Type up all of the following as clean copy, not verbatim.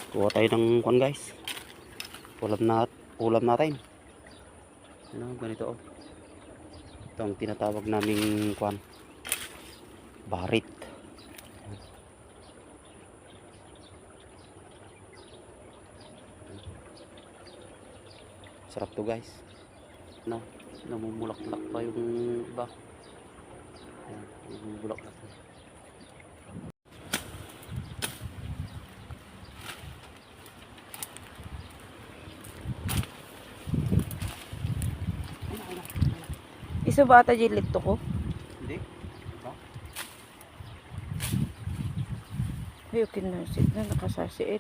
Kuha tayo ng kwan guys. Ulam natin. Ano, ganito oh. Ito ang tinatawag naming kwan. Barit. Sarap to guys. No, namumulak-lak pa yung iba. Ayan, namumulak-lak. Iso ba ata jilit to ko? Hindi. Ba? Ay, okay na. Sit na nakasasiit.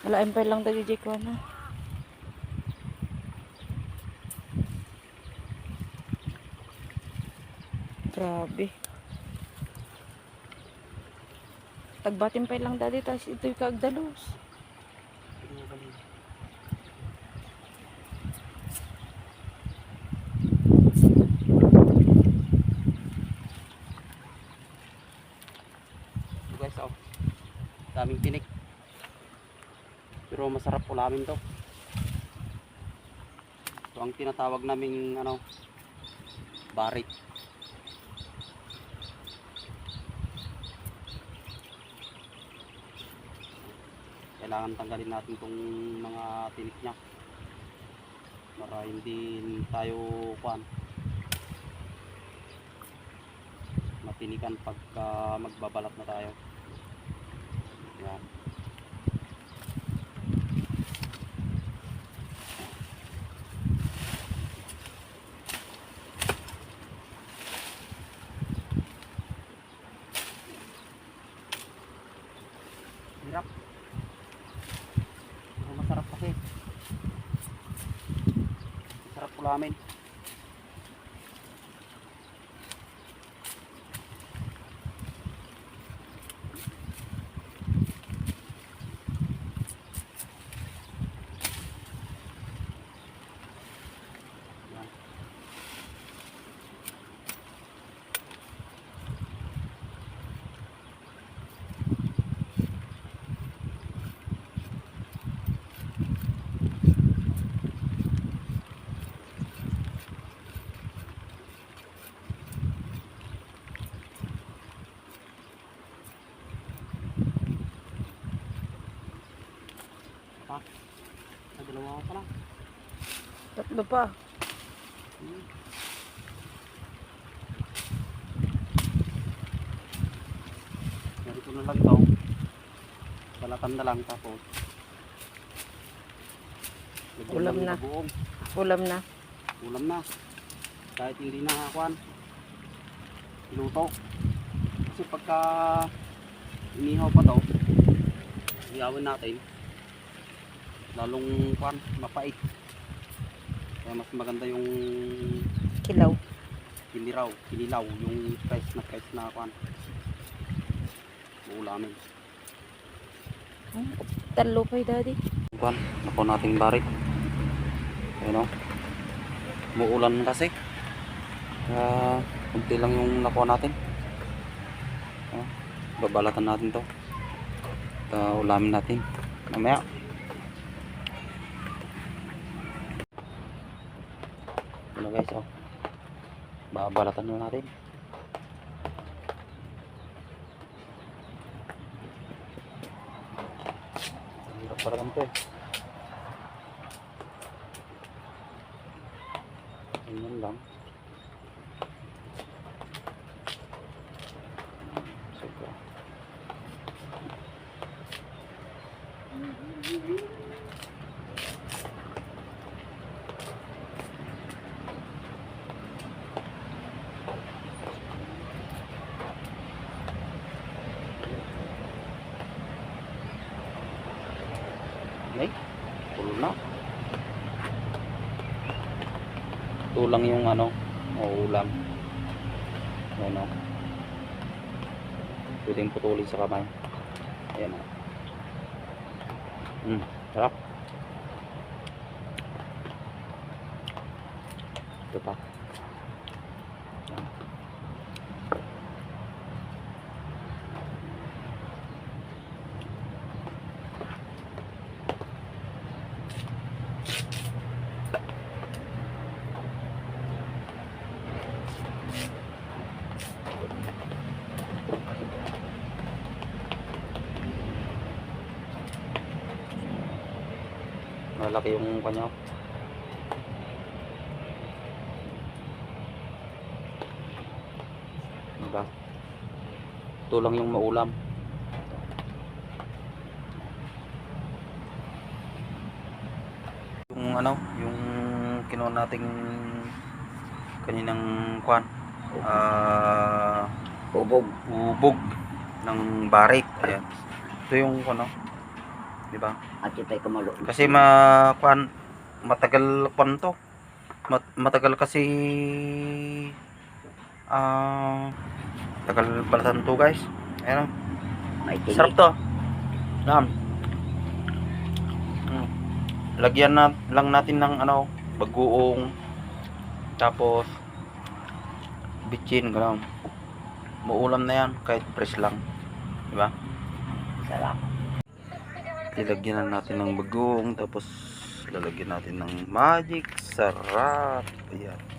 Wala pa lang dali ko na. Grabe. Tagbatin pa lang dali. Tapos ito'y kaagdalos. Guys, oh. Daming tinik. Pero masarap ulamin to. Ito ang tinatawag naming ano, barit. Kailangan tanggalin natin tong mga tinik niya para hindi tayo matinikan pagka magbabalat na tayo. Yan. Hirap. Pero masarap kasi. Masarap ulamin. Ha? Ay, dalawa pa lang. Tatlo pa. Ganito na lang to. Balatan na lang tapos Ulam na. buong. Ulam na. Ulam na. Kahit hindi na luto. Kasi pagka inihaw pa to, iyawin natin. Lalong mapait. Kaya mas maganda yung Kilaw. kinilaw, yung fresh na uulamin. Talo pa daddy. Nakuha nating barit. Ayun o. Muulan kasi. Kaya kunti lang yung nakuha natin. Babalatan natin to. Ulamin natin. Mamaya. Ano guys oh. Babalatan na natin. Hirap para ganito eh. Ganyan lang. Super. Okay, pulo na. Ito lang yung ulam. Ayan o. Pwedeng putulin sa kamay. Ayan o. Sarap. Ito pa. Ayan. Malaki yung kanya. Diba? Ito lang yung maulam. Yung ano, yung kinuha nating kaninang kwan. Ubog ng barik. Ayan. Ito yung ano, di ba? At itay kumalo. Kasi matagal kwan to. Matagal kasi tagal balatan to, guys. Ayan. May tinik. Sarap to. Yan. Lagyan na lang natin ng ano, bagoong, tapos bitchin, gano'n. Maulam na yan kahit fresh lang, di ba? Sarap. Lilagyan na natin ng bagoong, tapos lalagyan natin ng magic sarap. Ayan.